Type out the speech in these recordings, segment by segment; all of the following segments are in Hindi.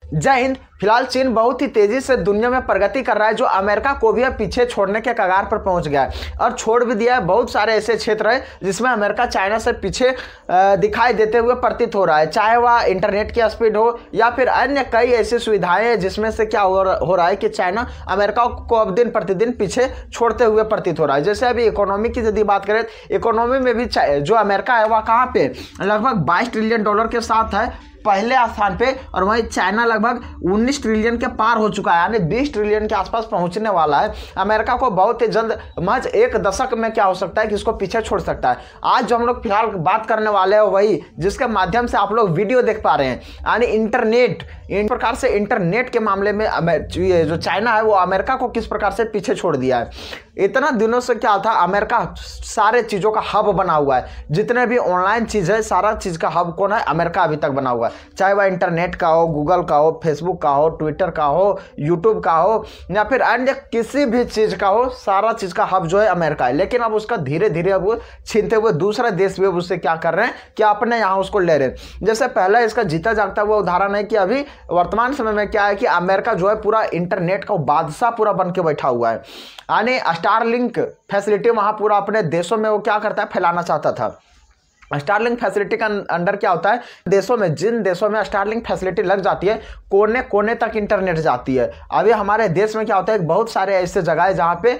जय हिंद। फिलहाल चीन बहुत ही तेजी से दुनिया में प्रगति कर रहा है, जो अमेरिका को भी अब पीछे छोड़ने के कगार पर पहुंच गया है और छोड़ भी दिया है। बहुत सारे ऐसे क्षेत्र हैं जिसमें अमेरिका चाइना से पीछे दिखाई देते हुए प्रतीत हो रहा है, चाहे वह इंटरनेट की स्पीड हो या फिर अन्य कई ऐसी सुविधाएं हैं जिसमें से क्या हो रहा है कि चाइना अमेरिका को अब दिन प्रतिदिन पीछे छोड़ते हुए प्रतीत हो रहा है। जैसे अभी इकोनॉमी की यदि बात करें, इकोनॉमी में भी जो अमेरिका है वह कहाँ पे लगभग $22 ट्रिलियन के साथ है पहले स्थान पे, और वहीं चाइना लगभग 19 ट्रिलियन के पार हो चुका है, यानी 20 ट्रिलियन के आसपास पहुंचने वाला है। अमेरिका को बहुत ही जल्द महज एक दशक में क्या हो सकता है कि इसको पीछे छोड़ सकता है। आज जो हम लोग फिलहाल बात करने वाले हैं वही जिसके माध्यम से आप लोग वीडियो देख पा रहे हैं, यानी इंटरनेट। इन प्रकार से इंटरनेट के मामले में जो चाइना है वो अमेरिका को किस प्रकार से पीछे छोड़ दिया है। इतना दिनों से क्या था, अमेरिका सारे चीज़ों का हब बना हुआ है। जितने भी ऑनलाइन चीज़ है सारा चीज़ का हब कौन है? अमेरिका अभी तक बना हुआ है, चाहे वह इंटरनेट का हो, गूगल का हो, फेसबुक का हो, ट्विटर का हो, यूट्यूब का हो या फिर अन्य किसी भी चीज़ का हो, सारा चीज़ का हब जो है अमेरिका है। लेकिन अब उसका धीरे धीरे अब वो छीनते हुए दूसरे देश भी अब उससे क्या कर रहे हैं कि अपने यहाँ उसको ले रहे हैं। जैसे पहले इसका जीता जागता हुआ उदाहरण है कि अभी वर्तमान समय में क्या है कि अमेरिका जो है पूरा इंटरनेट का बादशाह पूरा बन के बैठा हुआ है, यानी स्टारलिंक फैसिलिटी वहां पूरा अपने देशों में वो क्या करता है, फैलाना चाहता था। स्टारलिंक फैसिलिटी का अंडर क्या होता है, देशों में जिन देशों में स्टारलिंक फैसिलिटी लग जाती है कोने कोने तक इंटरनेट जाती है। अभी हमारे देश में क्या होता है, बहुत सारे ऐसे जगह है जहाँ पे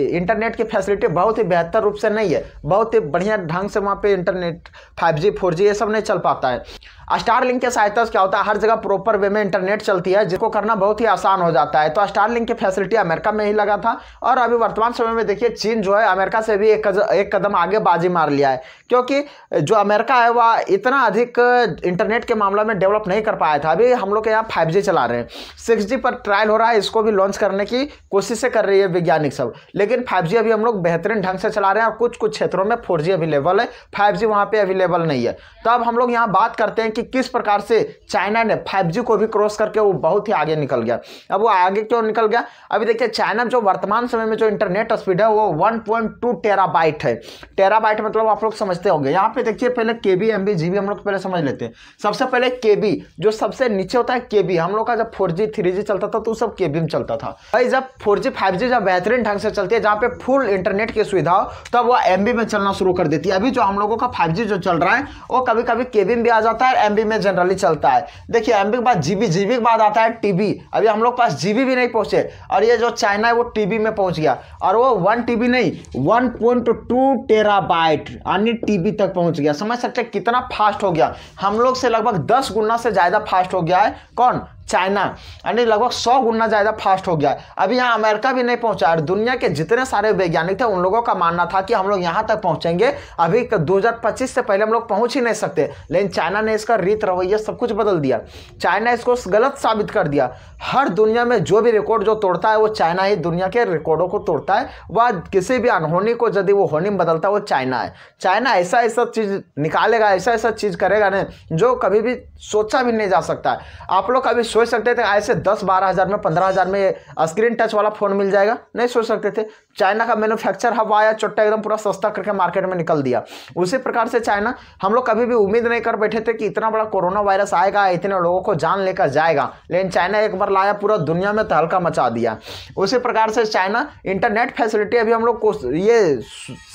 इंटरनेट की फैसिलिटी बहुत ही बेहतर रूप से नहीं है, बहुत ही बढ़िया ढंग से वहाँ पे इंटरनेट 5G 4G ये सब नहीं चल पाता है। स्टारलिंक के सहायता से क्या होता है, हर जगह प्रॉपर वे में इंटरनेट चलती है जिसको करना बहुत ही आसान हो जाता है। तो स्टारलिंक की फैसिलिटी अमेरिका में ही लगा था, और अभी वर्तमान समय में देखिए चीन जो है अमेरिका से भी एक कदम आगे बाजी मार लिया है, क्योंकि जो अमेरिका है वह इतना अधिक इंटरनेट के मामले में डेवलप नहीं कर पाया था। अभी हम लोग के यहाँ 5G चला रहे हैं, 6G पर ट्रायल हो रहा है, इसको भी लॉन्च करने की कोशिशें कर रही है वैज्ञानिक सब, लेकिन 5G अभी हम लोग बेहतरीन ढंग से चला रहे हैं और कुछ कुछ क्षेत्रों में 4G अवेलेबल है, 5G वहाँ पे अवेलेबल नहीं है। तो अब हम लोग यहाँ बात करते हैं कि किस प्रकार से चाइना ने 5G को भी क्रॉस करके वो बहुत ही आगे निकल गया। अब वो आगे क्यों निकल गया, अभी देखिए चाइना जो वर्तमान समय में जो इंटरनेट स्पीड है वो 1.2 टेराबाइट है। टेराबाइट मतलब आप लोग समझते होंगे। यहाँ पे देखिए पहले KB MB GB हम लोग पहले समझ लेते हैं। सबसे पहले KB जो सबसे नीचे होता है KB, हम लोग का जब 4G 3G चलता था तो सब KB में चलता था। भाई जब 4G 5G जब बेहतरीन ढंग से चलती है, जहाँ पे फुल इंटरनेट की सुविधा हो, तब वो MB में चलना शुरू कर देती है। अभी जो हम लोगों का 5G जो चल रहा है वो कभी कभी KB में भी आ जाता है, MB में जनरली चलता है। देखिए MB के बाद GB, GB के बाद आता है TB। अभी हम लोग पास GB भी नहीं पहुंचे, और ये जो चाइना है वो TB में पहुंच गया, और वो 1 TB नहीं 1.2 टेराबाइट यानी TB तक पहुंच गया। समझ सकते हैं कितना फास्ट हो गया, हम लोग से लगभग 10 गुना से ज्यादा फास्ट हो गया है कौन, चाइना, यानी लगभग 100 गुना ज्यादा फास्ट हो गया है। अभी यहाँ अमेरिका भी नहीं पहुंचा, और दुनिया के जितने सारे वैज्ञानिक थे उन लोगों का मानना था कि हम लोग यहाँ तक पहुंचेंगे, अभी 2025 से पहले हम लोग पहुंच ही नहीं सकते। लेकिन चाइना ने इसका रीत रवैया सब कुछ बदल दिया, चाइना इसको गलत साबित कर दिया। हर दुनिया में जो भी रिकॉर्ड जो तोड़ता है वो चाइना ही दुनिया के रिकॉर्डों को तोड़ता है। वह किसी भी अनहोनी को यदि वो होनी में बदलता है वो चाइना है। चाइना ऐसा ऐसा चीज निकालेगा, ऐसा ऐसा चीज करेगा ना जो कभी भी सोचा भी नहीं जा सकता है। आप लोग कभी सोच सकते थे ऐसे 10-12 हज़ार में 15 हज़ार में स्क्रीन टच वाला फोन मिल जाएगा? नहीं सोच सकते थे। चाइना का मैन्युफैक्चर हब आया, चुट्टा एकदम पूरा सस्ता करके मार्केट में निकल दिया। उसी प्रकार से चाइना, हम लोग कभी भी उम्मीद नहीं कर बैठे थे कि इतना बड़ा कोरोना वायरस आएगा, इतने लोगों को जान लेकर जाएगा, लेकिन चाइना एक बार लाया, पूरा दुनिया में तहलका मचा दिया। उसी प्रकार से चाइना इंटरनेट फैसिलिटी अभी हम लोग को ये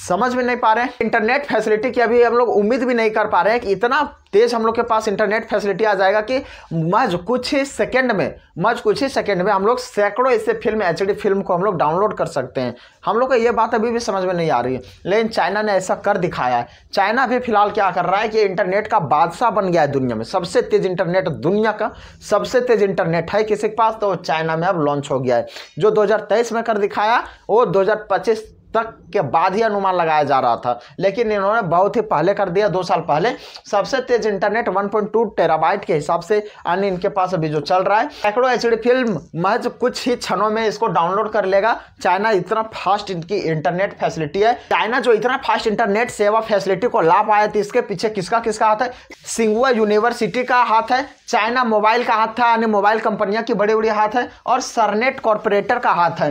समझ में नहीं पा रहे हैं, इंटरनेट फैसिलिटी की अभी हम लोग उम्मीद भी नहीं कर पा रहे हैं कि इतना तेज हम लोग के पास इंटरनेट फैसिलिटी आ जाएगा कि महज कुछ ही सेकंड में हम लोग सैकड़ों ऐसे फिल्म HD फिल्म को हम लोग डाउनलोड कर सकते हैं। हम लोग को ये बात अभी भी समझ में नहीं आ रही है, लेकिन चाइना ने ऐसा कर दिखाया है। चाइना भी फिलहाल क्या कर रहा है कि इंटरनेट का बादशाह बन गया है दुनिया में। सबसे तेज इंटरनेट, दुनिया का सबसे तेज इंटरनेट है किसी के पास, तो चाइना में अब लॉन्च हो गया है। जो 2023 में कर दिखाया वो 2025 तक के बाद ही अनुमान लगाया जा रहा था, लेकिन इन्होंने बहुत ही पहले कर दिया, 2 साल पहले। सबसे तेज इंटरनेट 1.2 टेराबाइट के हिसाब से अन्य इनके पास अभी जो चल रहा है, सैकड़ों HD फिल्म महज कुछ ही क्षणों में इसको डाउनलोड कर लेगा। चाइना इतना फास्ट इनकी इंटरनेट फैसिलिटी है। चाइना जो इतना फास्ट इंटरनेट सेवा फैसिलिटी को ला पाया था, इसके पीछे किसका हाथ है? सिंगुआ यूनिवर्सिटी का हाथ है, चाइना मोबाइल का हाथ था, यानी मोबाइल कंपनियां की बड़ी बड़ी हाथ है, और सरनेट कॉर्पोरेटर का हाथ है।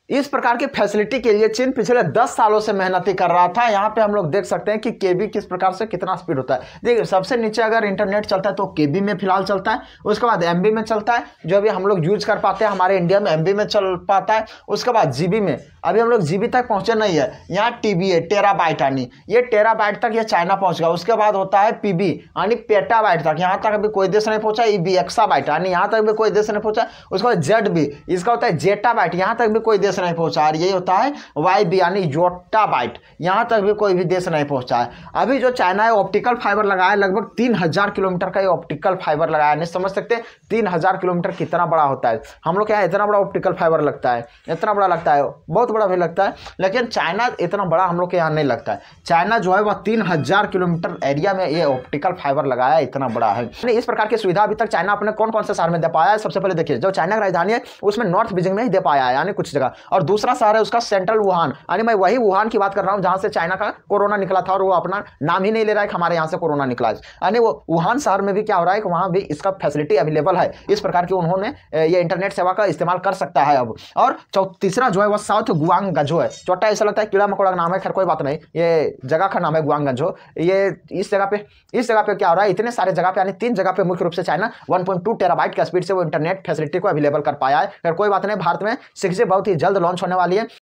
इस प्रकार की फैसिलिटी के लिए चीन पिछले 10 सालों से मेहनती कर रहा था। यहाँ पे हम लोग देख सकते हैं कि केबी किस प्रकार से कितना स्पीड होता है। देखिए सबसे नीचे अगर इंटरनेट चलता है तो केबी में फिलहाल चलता है, उसके बाद एमबी में चलता है जो अभी हम लोग यूज कर पाते हैं, हमारे इंडिया में एमबी में चल पाता है। उसके बाद जीबी में, अभी हम लोग जीबी तक पहुंचे नहीं है, यहाँ टीबी है, टेराबाइट यानी ये टेराबाइट तक ये चाइना पहुंच गया। उसके बाद होता है पीबी यानी पेटाबाइट तक, यहाँ तक अभी कोई देश नहीं पहुंचा। ईबी एक्साबाइट यानी यहाँ तक भी कोई देश नहीं पहुंचा। उसके बाद जेडबी, इसका होता है जेटाबाइट, यहाँ तक भी कोई देश नहीं पहुंचा। और ये होता है वाईबी यानी योटाबाइट, यहाँ तक भी कोई भी देश नहीं पहुंचा है। अभी जो चाइना है ऑप्टिकल फाइबर लगाया, लगभग 3000 किलोमीटर का ये ऑप्टिकल फाइबर लगाया। नहीं समझ सकते 3000 किलोमीटर कितना बड़ा होता है। हम लोग यहाँ इतना बड़ा ऑप्टिकल फाइबर लगता है, इतना बड़ा लगता है, बहुत बड़ा भी लगता है, लेकिन चाइना इतना बड़ा हम लोग के यहाँ नहीं लगता है। चाइना जो है वह 3000 किलोमीटर एरिया में ये ऑप्टिकल फाइबर लगाया, इतना बड़ा है। इस प्रकार की सुविधा अभी तक चाइना अपने कौन कौन से शहर में दे पाया है? सबसे पहले देखिए जो चाइना की राजधानी है उसमें नॉर्थ बीजिंग में ही दे पाया है, यानी कुछ जगह। और दूसरा शहर है उसका सेंट्रल वुहान, यानी मैं वही वुहान की बात कर रहा हूँ जहां से चाइना का कोरोना निकला था, और वो अपना नाम ही नहीं ले रहा है कि हमारे यहाँ से कोरोना निकला है। यानी वो वुहान शहर में भी क्या हो रहा है कि वहां भी इसका फैसिलिटी अवेलेबल है। इस प्रकार की उन्होंने ये इंटरनेट सेवा का इस्तेमाल कर सकता है अब। और तीसरा जो है वो साउथ गुआंगझो है। छोटा ऐसा लगता है कीड़ा मकोड़ा का नाम है, खैर कोई बात नहीं, ये जगह का नाम है गुआंगझो। ये इस जगह पे क्या हो रहा है, इतने सारे जगह पे यानी 3 जगह पे मुख्य रूप से चाइना 1.2 टेराबाइट का स्पीड से वो इंटरनेट फैसिलिटी को अवेलेबल कर पाया है। खैर कोई बात नहीं, भारत में 6G बहुत ही जल्द लॉन्च होने वाली है।